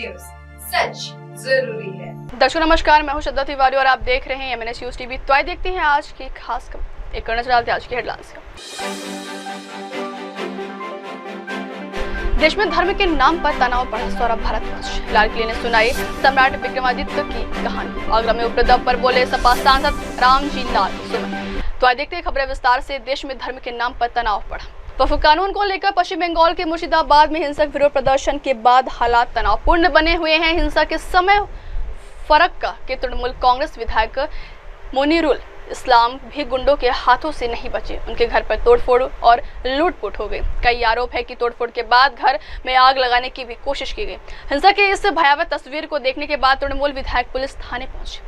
News, सच जरूरी है। दर्शकों नमस्कार, मैं हूं श्रद्धा तिवारी और आप देख रहे हैं MNS न्यूज टीवी। तो आइए देखते हैं आज की खास खबर। एक नजर डालते हैं आज की हेडलाइंस का। देश में धर्म के नाम पर तनाव बढ़ा, सौरभ भारद्वाज। लाल किले ने सुनाई सम्राट विक्रमादित्य की कहानी। आगरा में उपद्रव पर बोले सपा सांसद रामजी लाल सुमन। तो आइए देखते हैं खबरें विस्तार से। देश में धर्म के नाम पर तनाव बढ़ा। वक्फ कानून को लेकर पश्चिम बंगाल के मुर्शिदाबाद में हिंसक विरोध प्रदर्शन के बाद हालात तनावपूर्ण बने हुए हैं। हिंसा के समय फरक्का के तृणमूल कांग्रेस विधायक मोनीरुल इस्लाम भी गुंडों के हाथों से नहीं बचे। उनके घर पर तोड़फोड़ और लूटपुट हो गई। कई आरोप है कि तोड़फोड़ के बाद घर में आग लगाने की भी कोशिश की गई। हिंसा की इस भयावह तस्वीर को देखने के बाद तृणमूल विधायक पुलिस थाने पहुंचे।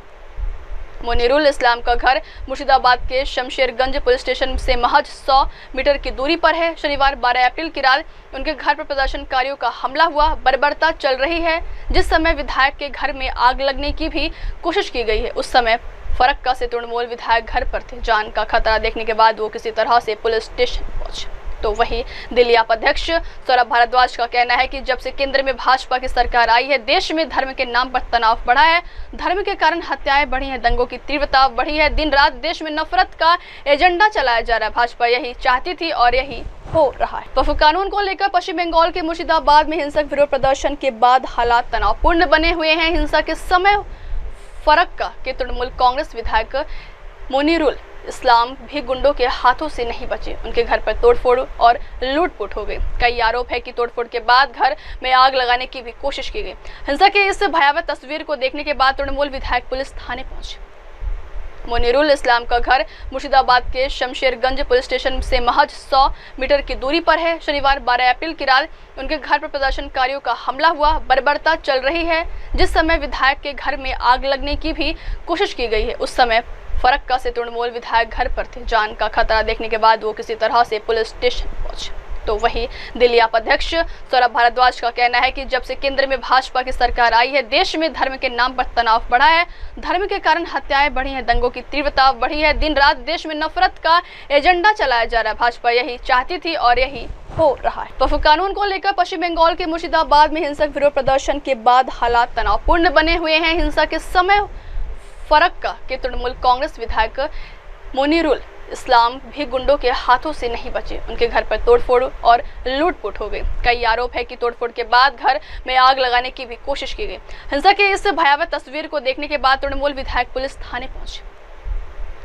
मोनीरुल इस्लाम का घर मुर्शिदाबाद के शमशेरगंज पुलिस स्टेशन से महज 100 मीटर की दूरी पर है। शनिवार 12 अप्रैल की रात उनके घर पर प्रदर्शनकारियों का हमला हुआ। बर्बरता चल रही है। जिस समय विधायक के घर में आग लगने की भी कोशिश की गई है, उस समय फरक्का से तृणमूल विधायक घर पर थे। जान का खतरा देखने के बाद वो किसी तरह से पुलिस स्टेशन पहुंचे। तो वहीं दिल्ली आप अध्यक्ष सौरभ भारद्वाज का कहना है कि जब से केंद्र में भाजपा की सरकार आई है, देश में धर्म के नाम पर तनाव बढ़ा है। धर्म के कारण हत्याएं बढ़ी हैं, दंगों की तीव्रता बढ़ी है। दिन रात देश में नफरत का एजेंडा चलाया जा रहा है। भाजपा यही चाहती थी और यही हो रहा है। वक्फ कानून को लेकर पश्चिम बंगाल के मुर्शिदाबाद में हिंसक विरोध प्रदर्शन के बाद हालात तनावपूर्ण बने हुए हैं। हिंसा के समय फरक्का के तृणमूल कांग्रेस विधायक मोनीरुल इस्लाम भी गुंडों के हाथों से नहीं बचे। उनके घर पर तोड़फोड़ और लूटपुट हो गई। कई आरोप है कि तोड़फोड़ के बाद घर में आग लगाने की भी कोशिश की गई। हिंसा की इस भयावह तस्वीर को देखने के बाद तृणमूल विधायक पुलिस थाने पहुंचे। मोनीरुल इस्लाम का घर मुर्शिदाबाद के शमशेरगंज पुलिस स्टेशन से महज 100 मीटर की दूरी पर है। शनिवार 12 अप्रैल की रात उनके घर पर प्रदर्शनकारियों का हमला हुआ। बर्बरता चल रही है। जिस समय विधायक के घर में आग लगने की भी कोशिश की गई है, उस समय फरक्का से तृणमूल विधायक घर पर थे। जान का खतरा देखने के बाद वो किसी तरह से पुलिस स्टेशन पहुंचे। तो वहीं दिल्ली आप अध्यक्ष सौरभ भारद्वाज का कहना है कि जब से केंद्र में भाजपा की सरकार आई है, देश में धर्म के नाम पर तनाव बढ़ा है। धर्म के कारण हत्याएं बढ़ी हैं, दंगों की तीव्रता बढ़ी है। दिन रात देश में नफरत का एजेंडा चलाया जा रहा है। भाजपा यही चाहती थी और यही हो रहा है। वक्फ कानून को लेकर पश्चिम बंगाल के मुर्शिदाबाद में हिंसक विरोध प्रदर्शन के बाद हालात तनावपूर्ण बने हुए हैं। हिंसा के समय फरक्का के तृणमूल कांग्रेस विधायक मोनीरुल इस्लाम भी गुंडों के हाथों से नहीं बचे। उनके घर पर तोड़फोड़ और लूटपुट हो गई। कई आरोप है कि तोड़फोड़ के बाद घर में आग लगाने की भी कोशिश की गई। हिंसा की इस भयावह तस्वीर को देखने के बाद तृणमूल विधायक पुलिस थाने पहुंचे।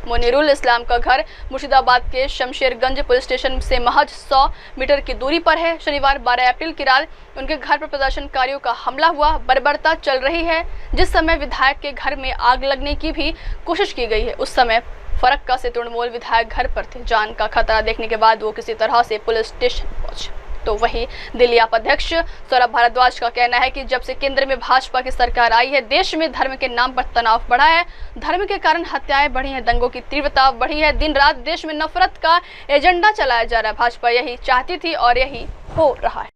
मोनीरुल इस्लाम का घर मुर्शिदाबाद के शमशेरगंज पुलिस स्टेशन से महज 100 मीटर की दूरी पर है। शनिवार 12 अप्रैल की रात उनके घर पर प्रदर्शनकारियों का हमला हुआ। बर्बरता चल रही है। जिस समय विधायक के घर में आग लगने की भी कोशिश की गई है, उस समय फरक्का से तृणमूल विधायक घर पर थे। जान का खतरा देखने के बाद वो किसी तरह से पुलिस स्टेशन पहुंचे। तो वहीं दिल्ली आप अध्यक्ष सौरभ भारद्वाज का कहना है कि जब से केंद्र में भाजपा की सरकार आई है, देश में धर्म के नाम पर तनाव बढ़ा है। धर्म के कारण हत्याएं बढ़ी हैं, दंगों की तीव्रता बढ़ी है। दिन रात देश में नफरत का एजेंडा चलाया जा रहा है। भाजपा यही चाहती थी और यही हो रहा है।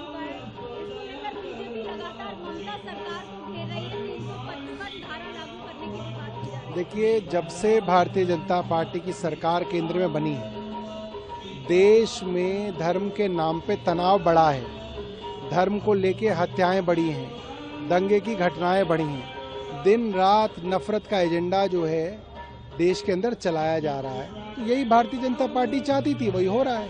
देखिए, जब से भारतीय जनता पार्टी की सरकार केंद्र में बनी है, देश में धर्म के नाम पे तनाव बढ़ा है। धर्म को लेके हत्याएं बढ़ी हैं, दंगे की घटनाएं बढ़ी हैं। दिन रात नफरत का एजेंडा जो है देश के अंदर चलाया जा रहा है। तो यही भारतीय जनता पार्टी चाहती थी, वही हो रहा है।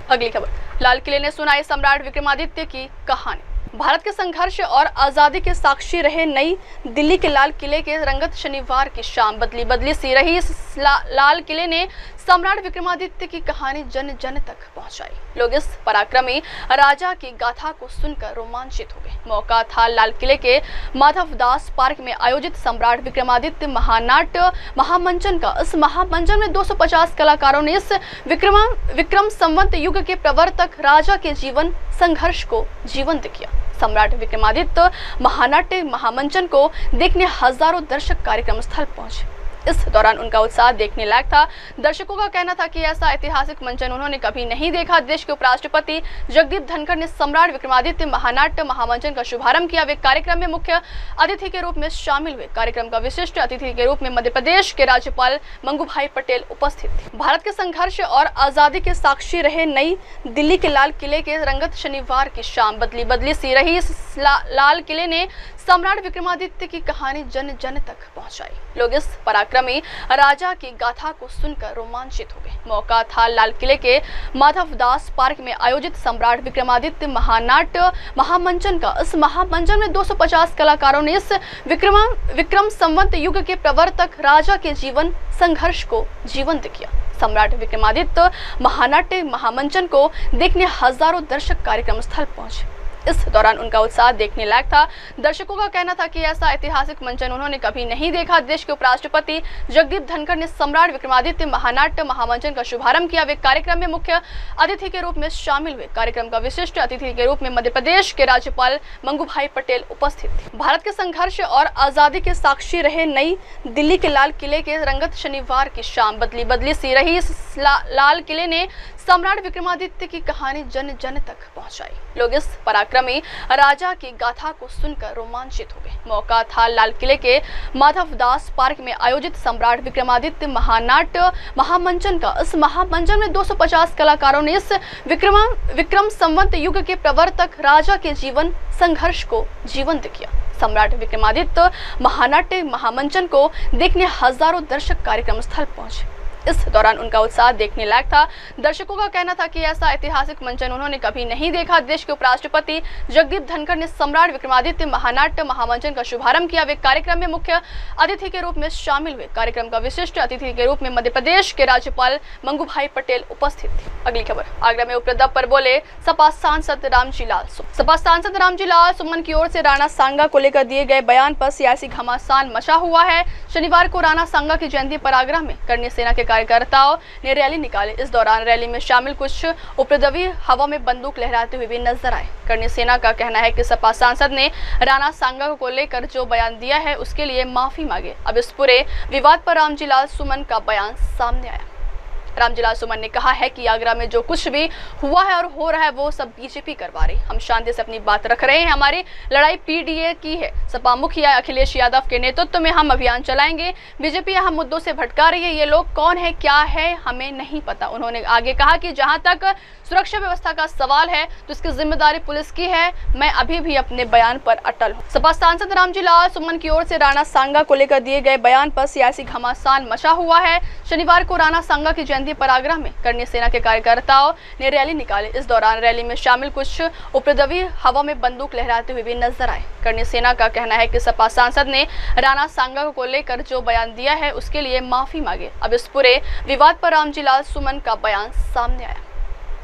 अगली खबर, लाल किले ने सुनाई सम्राट विक्रमादित्य की कहानी। भारत के संघर्ष और आजादी के साक्षी रहे नई दिल्ली के लाल किले के रंगत शनिवार की शाम बदली सी रही। इस लाल किले ने सम्राट विक्रमादित्य की कहानी जन जन तक पहुंचाई। लोग इस पराक्रमी राजा की गाथा को सुनकर रोमांचित हो गए। मौका था लाल किले के माधवदास पार्क में आयोजित सम्राट विक्रमादित्य महानाट्य महामंचन का। इस महामंचन में 250 कलाकारों ने इस विक्रम संवत युग के प्रवर्तक राजा के जीवन संघर्ष को जीवंत किया। सम्राट विक्रमादित्य महानाट्य महामंचन को देखने हजारों दर्शक कार्यक्रम स्थल पहुंचे। इस दौरान उनका उत्साह देखने लायक था। दर्शकों का कहना था कि ऐसा ऐतिहासिक मंचन उन्होंने कभी नहीं देखा। देश के उपराष्ट्रपति जगदीप धनखड़ ने सम्राट विक्रमादित्य महानाट्य महामंचन का शुभारंभ किया। वे कार्यक्रम में मुख्य अतिथि के रूप में शामिल हुए। कार्यक्रम का विशिष्ट अतिथि के रूप में मध्य प्रदेश के राज्यपाल मंगूभाई पटेल उपस्थित थे। भारत के संघर्ष और आजादी के साक्षी रहे नई दिल्ली के लाल किले के रंगत शनिवार की शाम बदली सी रही। इस लाल किले ने सम्राट विक्रमादित्य की कहानी जन जन तक पहुंचाई। लोग इस पराक्रमी राजा की गाथा को सुनकर रोमांचित हो गए। मौका था लाल किले के माधवदास पार्क में आयोजित सम्राट विक्रमादित्य महानाट्य महामंचन का। इस महामंचन में 250 कलाकारों ने इस विक्रम संवत युग के प्रवर्तक राजा के जीवन संघर्ष को जीवंत किया। सम्राट विक्रमादित्य महानाट्य महामंचन को देखने हजारों दर्शक कार्यक्रम स्थल पहुंचे। इस दौरान उनका उत्साह देखने लायक था। दर्शकों का कहना था कि ऐसा ऐतिहासिक मंचन उन्होंने कभी नहीं देखा। देश के उपराष्ट्रपति जगदीप धनखड़ ने सम्राट विक्रमादित्य महानाट्य महामंचन का शुभारंभ किया। वे कार्यक्रम में मुख्य अतिथि के रूप में शामिल हुए। कार्यक्रम का विशिष्ट अतिथि के रूप में मध्य प्रदेश के राज्यपाल मंगूभाई पटेल उपस्थित थे। भारत के संघर्ष और आजादी के साक्षी रहे नई दिल्ली के लाल किले के रंगत शनिवार की शाम बदली सी रही। इस लाल किले ने सम्राट विक्रमादित्य की कहानी जन जन तक पहुंचाई। लोग इस पराक्रमी राजा की गाथा को सुनकर रोमांचित हो गए। मौका था लाल किले के माधवदास पार्क में आयोजित सम्राट विक्रमादित्य महानाट्य महामंचन का। इस महामंचन में 250 कलाकारों ने इस विक्रम संवत युग के प्रवर्तक राजा के जीवन संघर्ष को जीवंत किया। सम्राट विक्रमादित्य महानाट्य महामंचन को देखने हजारों दर्शक कार्यक्रम स्थल पहुंचे। इस दौरान उनका उत्साह देखने लायक था। दर्शकों का कहना था कि ऐसा ऐतिहासिक मंचन उन्होंने कभी नहीं देखा। देश के उपराष्ट्रपति जगदीप धनखड़ ने सम्राट विक्रमादित्य महानाट्य महामंचन का शुभारंभ किया। वे कार्यक्रम में मुख्य अतिथि के रूप में शामिल हुए। कार्यक्रम का विशिष्ट अतिथि के रूप में मध्य प्रदेश के राज्यपाल मंगूभाई पटेल उपस्थित थे। अगली खबर, आगरा में उपद्रव पर बोले सपा सांसद रामजी लाल सुमन। सपा सांसद रामजी लाल सुमन की ओर से राणा सांगा को लेकर दिए गए बयान पर सियासी घमासान मचा हुआ है। शनिवार को राणा सांगा की जयंती पर आगरा में करनी सेना के कार्यकर्ताओं ने रैली निकाली। इस दौरान रैली में शामिल कुछ उपद्रवी हवा में बंदूक लहराते हुए भी नजर आए। करनी सेना का कहना है कि सपा सांसद ने राणा सांगा को लेकर जो बयान दिया है उसके लिए माफी मांगे। अब इस पूरे विवाद पर रामजी लाल सुमन का बयान सामने आया। रामजी लाल सुमन ने कहा है कि आगरा में जो कुछ भी हुआ है और हो रहा है वो सब बीजेपी करवा रही। हम शांति से अपनी बात रख रहे हैं। हमारी लड़ाई पीडीए की है। सपा मुखिया अखिलेश यादव के नेतृत्व में हम अभियान चलाएंगे। बीजेपी यहाँ मुद्दों से भटका रही है। ये लोग कौन है क्या है हमें नहीं पता। उन्होंने आगे कहा कि जहां तक सुरक्षा व्यवस्था का सवाल है तो इसकी जिम्मेदारी पुलिस की है। मैं अभी भी अपने बयान पर अटल हूँ। सपा सांसद रामजी लाल सुमन की ओर से राणा सांगा को लेकर दिए गए बयान पर सियासी घमासान मचा हुआ है। शनिवार को राणा सांगा की जयंती पर आगरा में करनी सेना के कार्यकर्ताओं ने रैली निकाली। इस दौरान रैली में शामिल कुछ उपद्रवी हवा में बंदूक लहराते हुए भी नजर आए। करनी सेना का कहना है कि सपा सांसद ने राणा सांगा को लेकर जो बयान दिया है उसके लिए माफी मांगे। अब इस पूरे विवाद पर रामजी लाल सुमन का बयान सामने आया।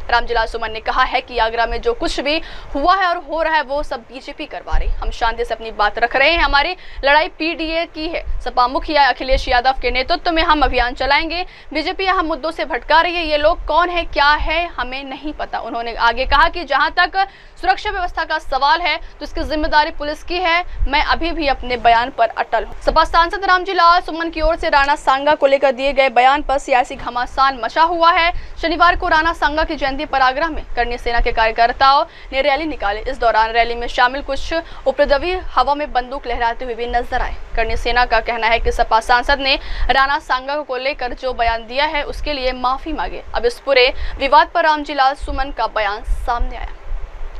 रामजी लाल सुमन ने कहा है कि आगरा में जो कुछ भी हुआ है और हो रहा है वो सब बीजेपी करवा रही। हम शांति से अपनी बात रख रहे हैं। हमारी लड़ाई पीडीए की है। सपा मुखिया अखिलेश यादव के नेतृत्व में हम अभियान चलाएंगे। बीजेपी यहाँ मुद्दों से भटका रही है। ये लोग कौन है क्या है हमें नहीं पता। उन्होंने आगे कहा कि जहां तक सुरक्षा व्यवस्था का सवाल है तो इसकी जिम्मेदारी पुलिस की है। मैं अभी भी अपने बयान पर अटल हूँ। सपा सांसद रामजी लाल सुमन की ओर से राणा सांगा को लेकर दिए गए बयान पर सियासी घमासान मचा हुआ है। शनिवार को राणा सांगा की जयंती पर आगरा में करनी सेना के कार्यकर्ताओं ने रैली निकाली। इस दौरान रैली में शामिल कुछ उपद्रवी हवा में बंदूक लहराते हुए भी नजर आए। करनी सेना का कहना है कि सपा सांसद ने राणा सांगा को लेकर जो बयान दिया है उसके लिए माफी मांगे। अब इस पूरे विवाद पर रामजी लाल सुमन का बयान सामने आया।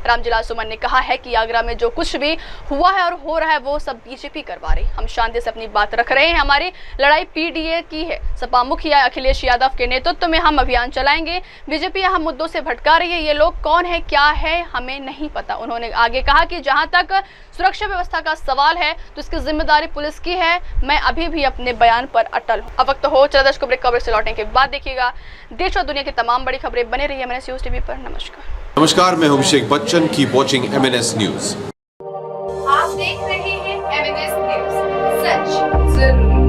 रामजी लाल सुमन ने कहा है कि आगरा में जो कुछ भी हुआ है और हो रहा है वो सब बीजेपी करवा रही। हम शांति से अपनी बात रख रहे हैं। हमारी लड़ाई पीडीए की है। सपा मुखिया अखिलेश यादव के नेतृत्व में हम अभियान चलाएंगे। बीजेपी यहाँ मुद्दों से भटका रही है। ये लोग कौन है क्या है हमें नहीं पता। उन्होंने आगे कहा कि जहां तक सुरक्षा व्यवस्था का सवाल है तो इसकी जिम्मेदारी पुलिस की है। मैं अभी भी अपने बयान पर अटल हूँ। अब वक्त हो चला दर्शकों ब्रेक कवरेज से लौटने के बाद देखिएगा देश और दुनिया की तमाम बड़ी खबरें। बने रहिए MNS न्यूज टीवी पर। नमस्कार, मैं हूं Abhishek Bachchan. Keep watching MNS news. आप देख रहे हैं MNS न्यूज, सच जरूरी।